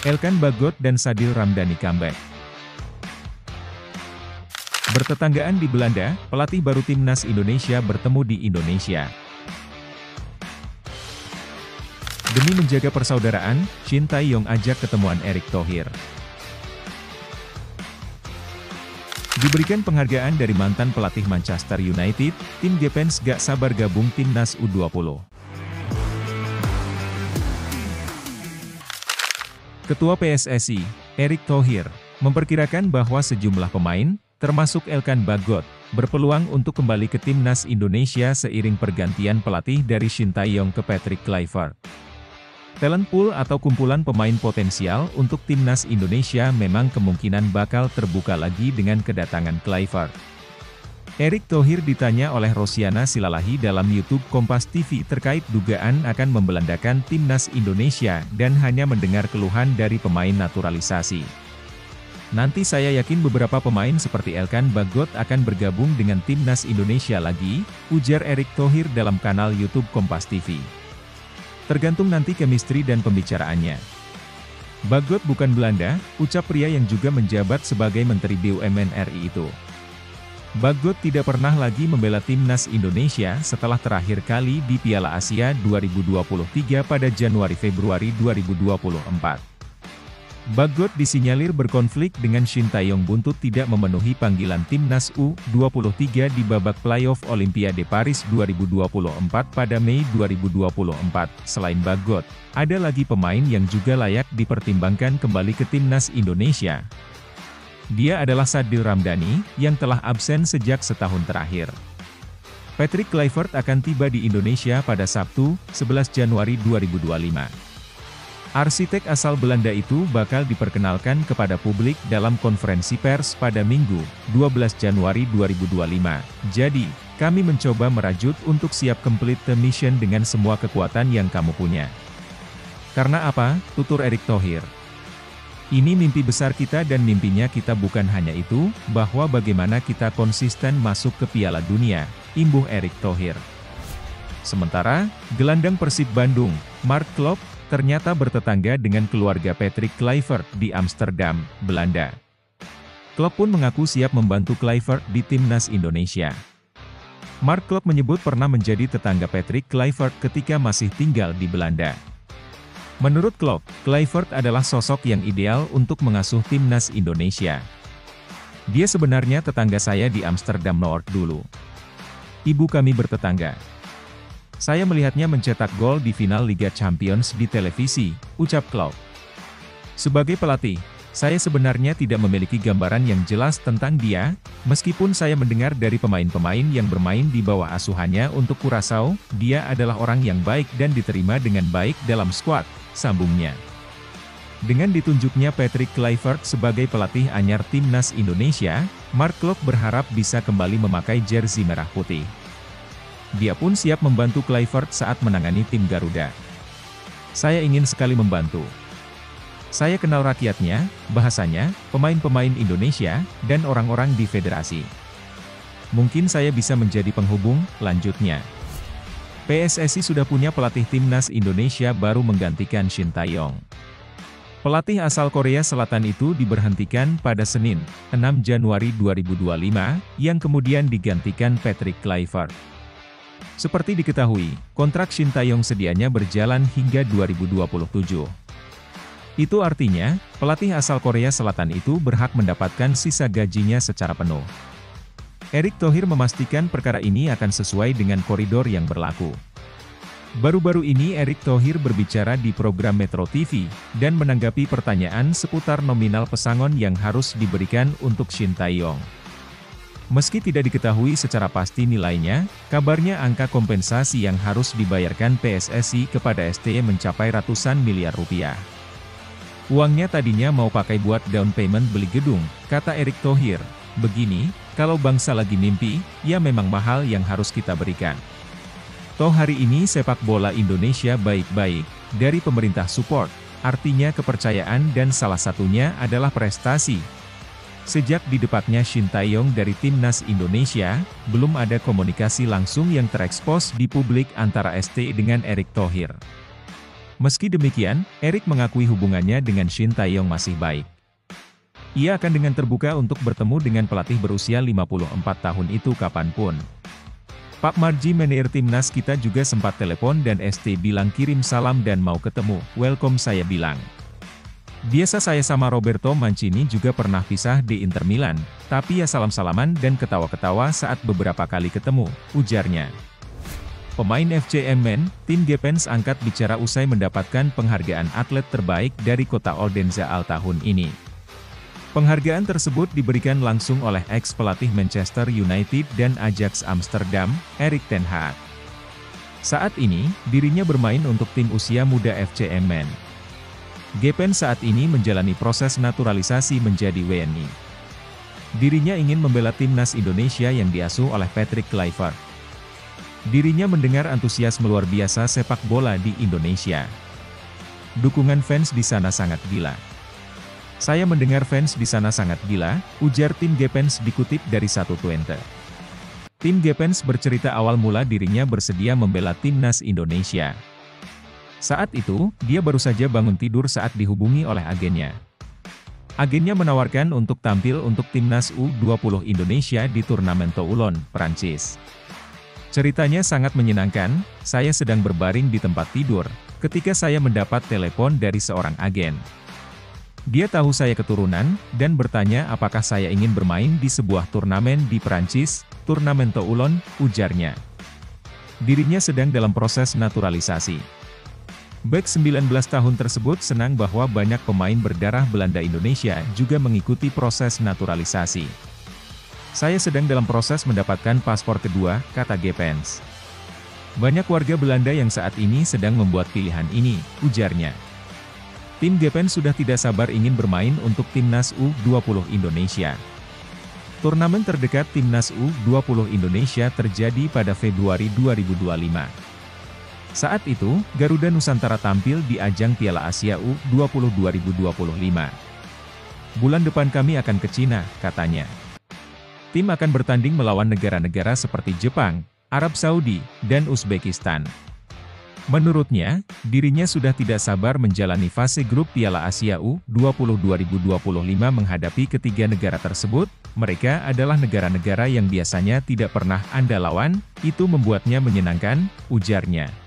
Elkan Bagot dan Sadil Ramdhani comeback. Bertetanggaan di Belanda, pelatih baru timnas Indonesia bertemu di Indonesia. Demi menjaga persaudaraan, Shin Tae-yong ajak ketemuan Erick Thohir. Diberikan penghargaan dari mantan pelatih Manchester United, tim Gepens gak sabar gabung timnas U20. Ketua PSSI, Erick Thohir, memperkirakan bahwa sejumlah pemain, termasuk Elkan Bagot, berpeluang untuk kembali ke timnas Indonesia seiring pergantian pelatih dari Shin Tae-yong ke Patrick Kluivert. Talent pool atau kumpulan pemain potensial untuk timnas Indonesia memang kemungkinan bakal terbuka lagi dengan kedatangan Kluivert. Erick Thohir ditanya oleh Rosiana Silalahi dalam YouTube Kompas TV terkait dugaan akan membelandakan timnas Indonesia dan hanya mendengar keluhan dari pemain naturalisasi. Nanti saya yakin beberapa pemain seperti Elkan Bagot akan bergabung dengan timnas Indonesia lagi, ujar Erick Thohir dalam kanal YouTube Kompas TV. Tergantung nanti chemistry dan pembicaraannya. Bagot bukan Belanda, ucap pria yang juga menjabat sebagai Menteri BUMN RI itu. Bagot tidak pernah lagi membela timnas Indonesia setelah terakhir kali di Piala Asia 2023 pada Januari-Februari 2024. Bagot disinyalir berkonflik dengan Shin Tae-yong buntut tidak memenuhi panggilan timnas U23 di babak playoff Olimpiade Paris 2024 pada Mei 2024. Selain Bagot, ada lagi pemain yang juga layak dipertimbangkan kembali ke timnas Indonesia. Dia adalah Sadil Ramdhani, yang telah absen sejak setahun terakhir. Patrick Kluivert akan tiba di Indonesia pada Sabtu, 11 Januari 2025. Arsitek asal Belanda itu bakal diperkenalkan kepada publik dalam konferensi pers pada Minggu, 12 Januari 2025. Jadi, kami mencoba merajut untuk siap complete the mission dengan semua kekuatan yang kamu punya. Karena apa? Tutur Erick Thohir. Ini mimpi besar kita dan mimpinya kita bukan hanya itu, bahwa bagaimana kita konsisten masuk ke Piala Dunia, imbuh Erick Thohir. Sementara, gelandang Persib Bandung, Mark Klok, ternyata bertetangga dengan keluarga Patrick Kluivert di Amsterdam, Belanda. Klok pun mengaku siap membantu Kluivert di timnas Indonesia. Mark Klok menyebut pernah menjadi tetangga Patrick Kluivert ketika masih tinggal di Belanda. Menurut Klok, Kluivert adalah sosok yang ideal untuk mengasuh timnas Indonesia. Dia sebenarnya tetangga saya di Amsterdam Noord dulu. Ibu kami bertetangga. Saya melihatnya mencetak gol di final Liga Champions di televisi, ucap Klok. Sebagai pelatih, saya sebenarnya tidak memiliki gambaran yang jelas tentang dia, meskipun saya mendengar dari pemain-pemain yang bermain di bawah asuhannya untuk Curaçao, dia adalah orang yang baik dan diterima dengan baik dalam skuad, sambungnya. Dengan ditunjuknya Patrick Kluivert sebagai pelatih anyar timnas Indonesia, Mark Klok berharap bisa kembali memakai jersey merah putih. Dia pun siap membantu Kluivert saat menangani tim Garuda. Saya ingin sekali membantu. Saya kenal rakyatnya, bahasanya, pemain-pemain Indonesia, dan orang-orang di federasi. Mungkin saya bisa menjadi penghubung, lanjutnya. PSSI sudah punya pelatih timnas Indonesia baru menggantikan Shin Tae-yong. Pelatih asal Korea Selatan itu diberhentikan pada Senin, 6 Januari 2025, yang kemudian digantikan Patrick Kluivert. Seperti diketahui, kontrak Shin Tae-yong sedianya berjalan hingga 2027. Itu artinya, pelatih asal Korea Selatan itu berhak mendapatkan sisa gajinya secara penuh. Erick Thohir memastikan perkara ini akan sesuai dengan koridor yang berlaku. Baru-baru ini Erick Thohir berbicara di program Metro TV, dan menanggapi pertanyaan seputar nominal pesangon yang harus diberikan untuk Shin Tae-yong. Meski tidak diketahui secara pasti nilainya, kabarnya angka kompensasi yang harus dibayarkan PSSI kepada STY mencapai ratusan miliar rupiah. Uangnya tadinya mau pakai buat down payment beli gedung, kata Erick Thohir. Begini, kalau bangsa lagi mimpi, ya memang mahal yang harus kita berikan. Toh hari ini sepak bola Indonesia baik-baik, dari pemerintah support, artinya kepercayaan dan salah satunya adalah prestasi. Sejak didepaknya Shin Tae-yong dari timnas Indonesia, belum ada komunikasi langsung yang terekspos di publik antara STY dengan Erick Thohir. Meski demikian, Erik mengakui hubungannya dengan Shin Tae-yong masih baik. Ia akan dengan terbuka untuk bertemu dengan pelatih berusia 54 tahun itu kapanpun. Pak Marji manajer timnas kita juga sempat telepon dan ST bilang kirim salam dan mau ketemu, welcome saya bilang. Biasa saya sama Roberto Mancini juga pernah pisah di Inter Milan, tapi ya salam-salaman dan ketawa-ketawa saat beberapa kali ketemu, ujarnya. Pemain FC Emmen, tim Gepens angkat bicara usai mendapatkan penghargaan atlet terbaik dari kota Odense Al tahun ini. Penghargaan tersebut diberikan langsung oleh ex-pelatih Manchester United dan Ajax Amsterdam, Erik ten Hag. Saat ini, dirinya bermain untuk tim usia muda FC Emmen. Gepens saat ini menjalani proses naturalisasi menjadi WNI. Dirinya ingin membela timnas Indonesia yang diasuh oleh Patrick Kluivert. Dirinya mendengar antusiasme luar biasa sepak bola di Indonesia. Dukungan fans di sana sangat gila. Saya mendengar fans di sana sangat gila, ujar tim Gepens dikutip dari 120. Tim Gepens bercerita awal mula dirinya bersedia membela timnas Indonesia. Saat itu, dia baru saja bangun tidur saat dihubungi oleh agennya. Agennya menawarkan untuk tampil untuk timnas U20 Indonesia di turnamen Toulon, Prancis. Ceritanya sangat menyenangkan, saya sedang berbaring di tempat tidur, ketika saya mendapat telepon dari seorang agen. Dia tahu saya keturunan, dan bertanya apakah saya ingin bermain di sebuah turnamen di Prancis, turnamen Toulon, ujarnya. Dirinya sedang dalam proses naturalisasi. Bek 19 tahun tersebut senang bahwa banyak pemain berdarah Belanda Indonesia juga mengikuti proses naturalisasi. Saya sedang dalam proses mendapatkan paspor kedua, kata Gepens. Banyak warga Belanda yang saat ini sedang membuat pilihan ini, ujarnya. Tim Gepens sudah tidak sabar ingin bermain untuk timnas U20 Indonesia. Turnamen terdekat timnas U20 Indonesia terjadi pada Februari 2025. Saat itu, Garuda Nusantara tampil di ajang Piala Asia U20 2025. Bulan depan kami akan ke Cina, katanya. Tim akan bertanding melawan negara-negara seperti Jepang, Arab Saudi, dan Uzbekistan. Menurutnya, dirinya sudah tidak sabar menjalani fase grup Piala Asia U20 2025 menghadapi ketiga negara tersebut. Mereka adalah negara-negara yang biasanya tidak pernah Anda lawan, itu membuatnya menyenangkan, ujarnya.